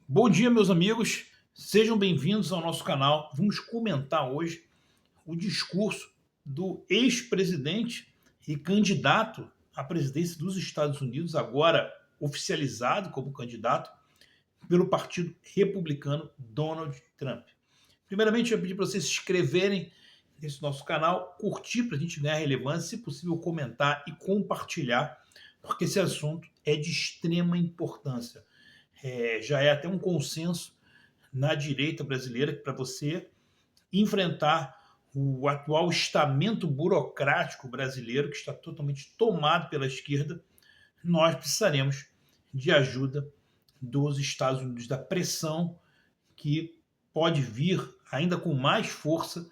Bom dia, meus amigos. Sejam bem-vindos ao nosso canal. Vamos comentar hoje o discurso do ex-presidente e candidato à presidência dos Estados Unidos, agora oficializado como candidato pelo Partido Republicano, Donald Trump. Primeiramente, eu pedi para vocês se inscreverem nesse nosso canal, curtir para a gente ganhar relevância, se possível, comentar e compartilhar, porque esse assunto é de extrema importância. Já é até um consenso na direita brasileira que para você enfrentar o atual estamento burocrático brasileiro, que está totalmente tomado pela esquerda, nós precisaremos de ajuda dos Estados Unidos, da pressão que pode vir ainda com mais força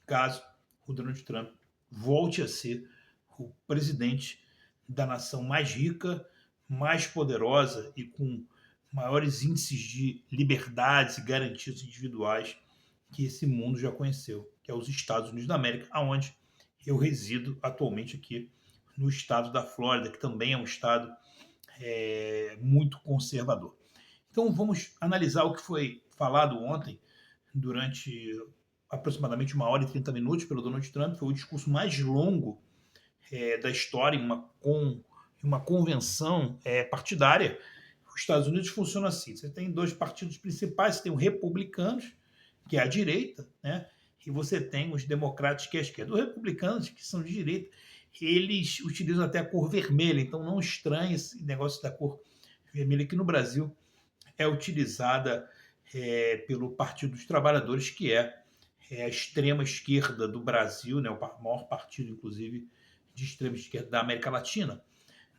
caso o Donald Trump volte a ser o presidente da nação mais rica, mais poderosa e com maiores índices de liberdades e garantias individuais que esse mundo já conheceu, que é os Estados Unidos da América, aonde eu resido atualmente aqui no estado da Flórida, que também é um estado muito conservador. Então vamos analisar o que foi falado ontem durante aproximadamente 1 hora e 30 minutos pelo Donald Trump. Foi o discurso mais longo da história em uma convenção partidária. Os Estados Unidos funciona assim: você tem dois partidos principais, você tem os republicanos, que é a direita, né? E você tem os democratas, que é a esquerda. Os republicanos, que são de direita, eles utilizam até a cor vermelha, então não estranhe esse negócio da cor vermelha, que no Brasil é utilizada pelo Partido dos Trabalhadores, que é a extrema esquerda do Brasil, né, o maior partido, inclusive, de extrema esquerda da América Latina.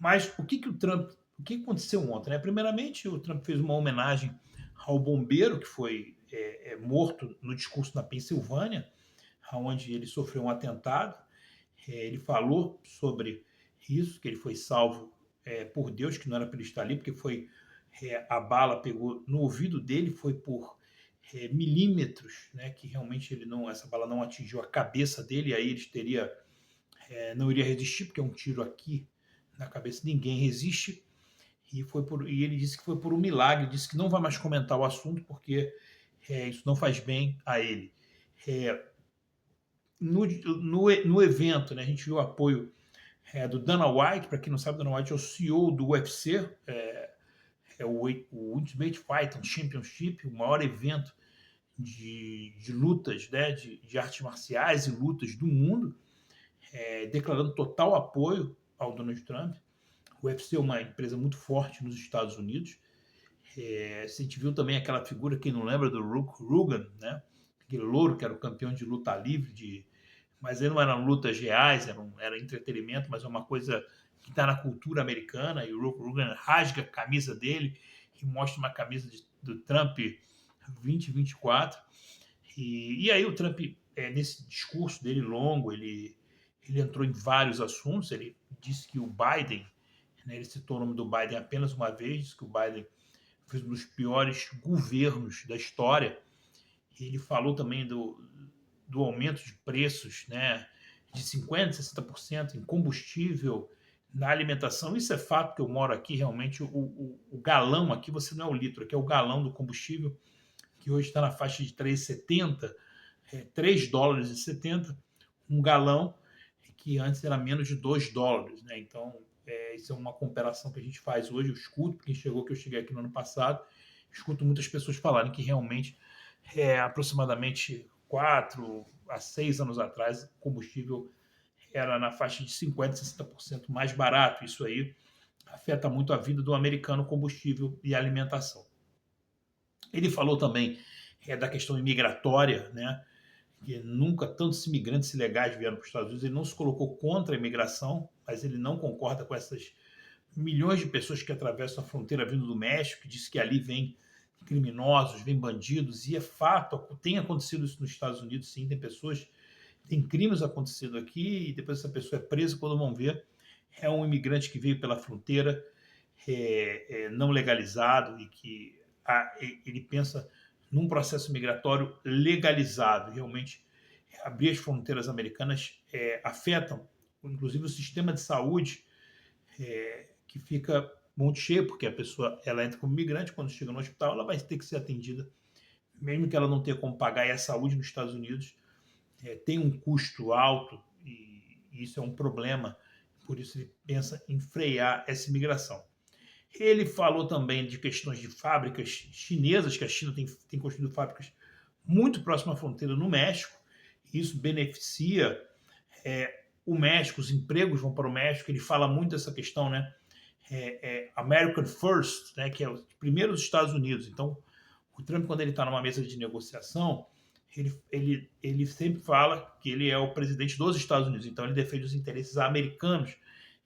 Mas o que aconteceu ontem? Né? Primeiramente, o Trump fez uma homenagem ao bombeiro que foi morto no discurso na Pensilvânia, onde ele sofreu um atentado. Ele falou sobre isso, que ele foi salvo por Deus, que não era para ele estar ali, porque a bala pegou no ouvido dele, foi por milímetros, né, que realmente essa bala não atingiu a cabeça dele, e aí ele não iria resistir, porque é um tiro aqui na cabeça, ninguém resiste. E ele disse que foi por um milagre, disse que não vai mais comentar o assunto, porque isso não faz bem a ele. É, no evento, né, a gente viu o apoio do Dana White. Para quem não sabe, Dana White é o CEO do UFC, o Ultimate Fighting Championship, o maior evento de lutas, né, de artes marciais e lutas do mundo, declarando total apoio ao Donald Trump. O UFC é uma empresa muito forte nos Estados Unidos. A gente viu também aquela figura, quem não lembra, do Hulk Hogan, né? Aquele louro que era o campeão de luta livre, mas ele não eram lutas reais, era entretenimento, mas é uma coisa que está na cultura americana. E o Hulk Hogan rasga a camisa dele e mostra uma camisa do Trump 2024. E aí o Trump, nesse discurso dele longo, ele entrou em vários assuntos. Ele disse que o Biden, né, ele citou o nome do Biden apenas uma vez, disse que o Biden fez um dos piores governos da história. Ele falou também do aumento de preços, né, de 50%, 60% em combustível, na alimentação. Isso é fato, que eu moro aqui, realmente o galão aqui, você não é o litro, aqui é o galão do combustível, que hoje está na faixa de 3,70, $3,70 um galão, que antes era menos de $2, né? Então, isso é uma comparação que a gente faz hoje. Eu escuto, porque chegou que eu cheguei aqui no ano passado, escuto muitas pessoas falarem que realmente, aproximadamente 4 a 6 anos atrás, o combustível era na faixa de 50%, 60% mais barato. Isso aí afeta muito a vida do americano, combustível e alimentação. Ele falou também da questão imigratória, né? Que nunca tantos imigrantes ilegais vieram para os Estados Unidos. Ele não se colocou contra a imigração, mas ele não concorda com essas milhões de pessoas que atravessam a fronteira vindo do México, que diz que ali vem criminosos, vem bandidos, e é fato, tem acontecido isso nos Estados Unidos, sim. Tem crimes acontecendo aqui, e depois essa pessoa é presa, quando vão ver, é um imigrante que veio pela fronteira, não legalizado, e que ele pensa num processo migratório legalizado. Realmente, abrir as fronteiras americanas afetam, inclusive, o sistema de saúde, que fica monte cheio, porque a pessoa ela entra como migrante, quando chega no hospital, ela vai ter que ser atendida, mesmo que ela não tenha como pagar, e a saúde nos Estados Unidos tem um custo alto, e isso é um problema, por isso ele pensa em frear essa imigração. Ele falou também de questões de fábricas chinesas, que a China tem construído fábricas muito próximas à fronteira no México, e isso beneficia o México, os empregos vão para o México. Ele fala muito dessa questão, né? American First, né? Que é primeiro os Estados Unidos. Então, o Trump, quando ele está numa mesa de negociação, ele sempre fala que ele é o presidente dos Estados Unidos, então ele defende os interesses americanos.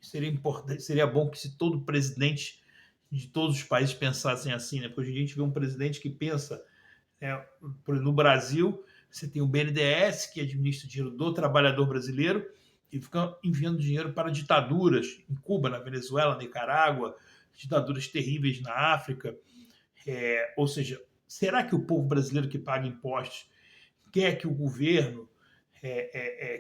Seria importante, seria bom que se todo presidente de todos os países pensassem assim, né? Porque hoje a gente vê um presidente que pensa, no Brasil, você tem o BNDES, que administra o dinheiro do trabalhador brasileiro, e fica enviando dinheiro para ditaduras em Cuba, na Venezuela, na Nicarágua, ditaduras terríveis na África. Ou seja, será que o povo brasileiro que paga impostos quer que o governo,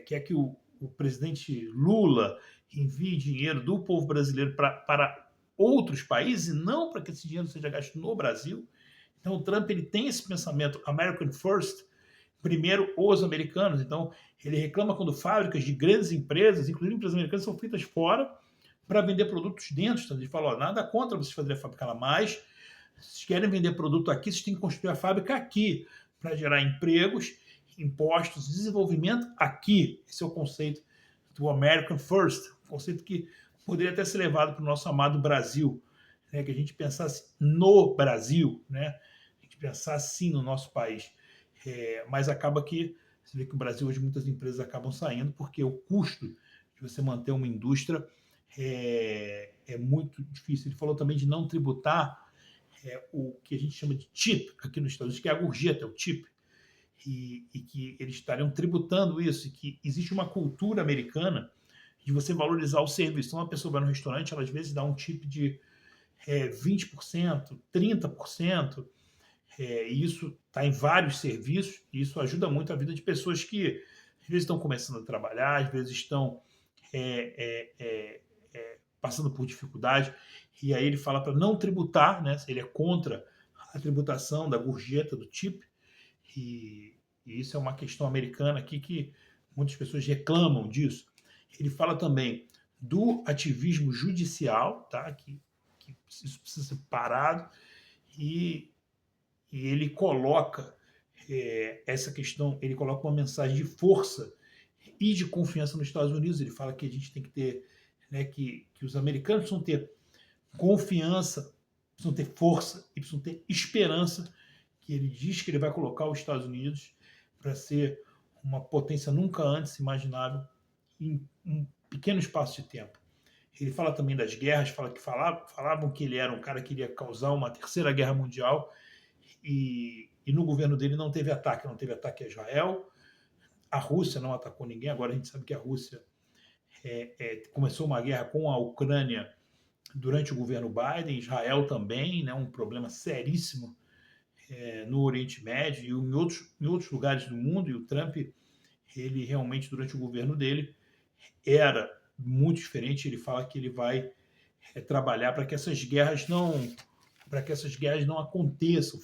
quer que o presidente Lula envie dinheiro do povo brasileiro para outros países, e não para que esse dinheiro seja gasto no Brasil? Então, o Trump ele tem esse pensamento American First, primeiro os americanos. Então, ele reclama quando fábricas de grandes empresas, inclusive empresas americanas, são feitas fora para vender produtos dentro. Então, ele fala, nada contra vocês fazerem a fábrica lá, mas se vocês querem vender produto aqui, vocês têm que construir a fábrica aqui, para gerar empregos, impostos, desenvolvimento aqui. Esse é o conceito do American First, um conceito que poderia até ser levado para o nosso amado Brasil, né? Que a gente pensasse no Brasil, né? A gente pensasse sim no nosso país. Mas acaba que você vê que o Brasil hoje muitas empresas acabam saindo porque o custo de você manter uma indústria é muito difícil. Ele falou também de não tributar o que a gente chama de chip aqui nos Estados Unidos, que é a gorjeta, é o chip, e que eles estariam tributando isso, e que existe uma cultura americana de você valorizar o serviço. Então, uma pessoa vai no restaurante, ela às vezes dá um tip de 20%, 30%, e isso está em vários serviços, e isso ajuda muito a vida de pessoas que às vezes estão começando a trabalhar, às vezes estão passando por dificuldade, e aí ele fala para não tributar, né? Ele é contra a tributação da gorjeta, do tip, e isso é uma questão americana aqui que muitas pessoas reclamam disso. Ele fala também do ativismo judicial, tá? Que isso precisa ser parado, e ele coloca essa questão, ele coloca uma mensagem de força e de confiança nos Estados Unidos. Ele fala que a gente tem que ter, né, que os americanos precisam ter confiança, precisam ter força e precisam ter esperança, que ele diz que ele vai colocar os Estados Unidos para ser uma potência nunca antes imaginável em um pequeno espaço de tempo. Ele fala também das guerras, falavam que ele era um cara que iria causar uma terceira guerra mundial, e no governo dele não teve ataque a Israel, a Rússia não atacou ninguém. Agora a gente sabe que a Rússia começou uma guerra com a Ucrânia durante o governo Biden, Israel também, né, um problema seríssimo no Oriente Médio e em outros lugares do mundo, e o Trump, ele realmente, durante o governo dele, era muito diferente. Ele fala que ele vai trabalhar para que essas guerras não aconteçam.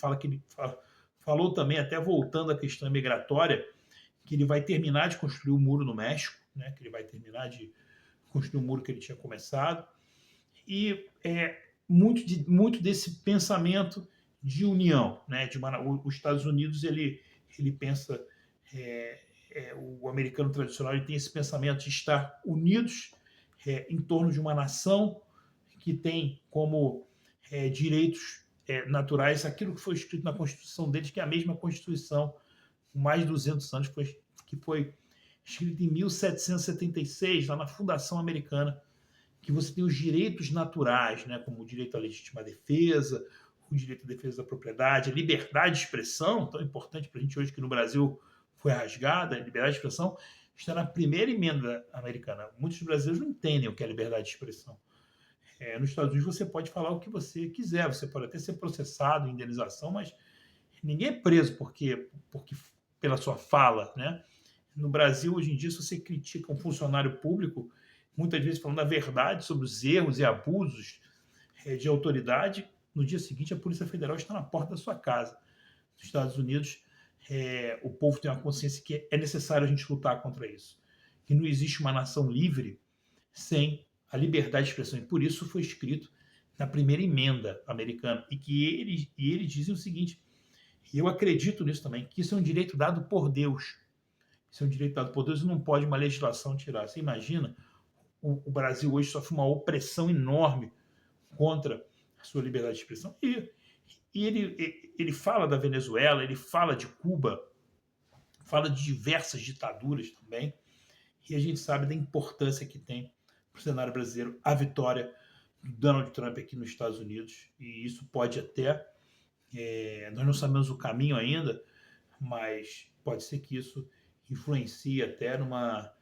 Falou também, até voltando à questão migratória, que ele vai terminar de construir o muro no México, né, que ele vai terminar de construir o muro que ele tinha começado, e muito desse pensamento de união, né? Os Estados Unidos ele pensa, o americano tradicional ele tem esse pensamento de estar unidos em torno de uma nação que tem como direitos naturais aquilo que foi escrito na Constituição deles, que é a mesma Constituição com mais de 200 anos, que foi escrita em 1776, lá na Fundação Americana, que você tem os direitos naturais, né, como o direito à legítima defesa, o direito à defesa da propriedade, a liberdade de expressão, tão importante para a gente hoje, que no Brasil foi rasgada. A liberdade de expressão está na primeira emenda americana. Muitos brasileiros não entendem o que é liberdade de expressão. Nos Estados Unidos você pode falar o que você quiser, você pode até ser processado, indenização, mas ninguém é preso porque pela sua fala, né? No Brasil, hoje em dia, se você critica um funcionário público, muitas vezes falando a verdade sobre os erros e abusos de autoridade, no dia seguinte a Polícia Federal está na porta da sua casa. Nos Estados Unidos, o povo tem uma consciência que é necessário a gente lutar contra isso. Que não existe uma nação livre sem a liberdade de expressão. E por isso foi escrito na primeira emenda americana. E eles dizem o seguinte, e eu acredito nisso também, que isso é um direito dado por Deus. Isso é um direito dado por Deus e não pode uma legislação tirar. Você imagina, o Brasil hoje sofre uma opressão enorme contra a sua liberdade de expressão. E ele fala da Venezuela, ele fala de Cuba, fala de diversas ditaduras também, e a gente sabe da importância que tem para o cenário brasileiro a vitória do Donald Trump aqui nos Estados Unidos, e isso pode até, nós não sabemos o caminho ainda, mas pode ser que isso influencie até numa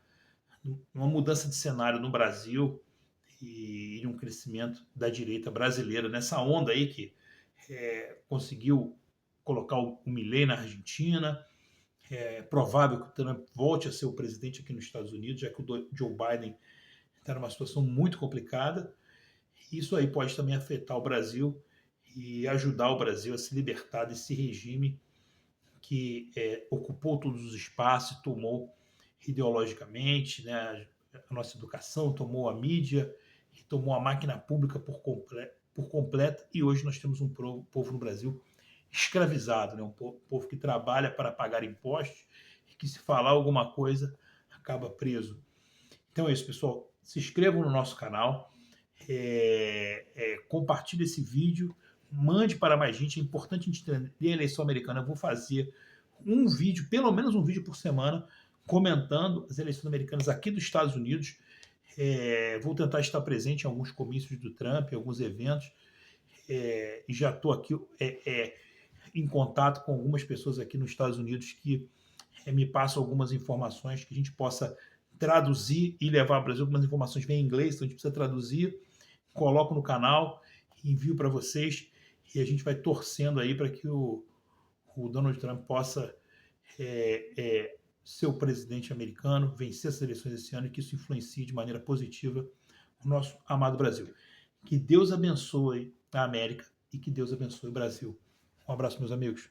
mudança de cenário no Brasil e um crescimento da direita brasileira nessa onda aí que conseguiu colocar o Milei na Argentina. É provável que o Trump volte a ser o presidente aqui nos Estados Unidos, já que o Joe Biden está numa situação muito complicada. Isso aí pode também afetar o Brasil e ajudar o Brasil a se libertar desse regime que ocupou todos os espaços, tomou ideologicamente, né, a nossa educação, tomou a mídia, tomou a máquina pública por completa, e hoje nós temos um povo no Brasil escravizado, né, um povo que trabalha para pagar impostos e que, se falar alguma coisa, acaba preso. Então é isso, pessoal. Se inscrevam no nosso canal, compartilhe esse vídeo, mande para mais gente. É importante a gente entender a eleição americana. Eu vou fazer um vídeo, pelo menos um vídeo por semana, comentando as eleições americanas aqui dos Estados Unidos. Vou tentar estar presente em alguns comícios do Trump, em alguns eventos, e já estou aqui em contato com algumas pessoas aqui nos Estados Unidos que me passam algumas informações que a gente possa traduzir e levar ao Brasil. Algumas informações vêm em inglês, então a gente precisa traduzir, coloco no canal, envio para vocês, e a gente vai torcendo aí para que o Donald Trump possa ser o presidente americano, vencer as eleições esse ano, e que isso influencie de maneira positiva o nosso amado Brasil. Que Deus abençoe a América e que Deus abençoe o Brasil. Um abraço, meus amigos.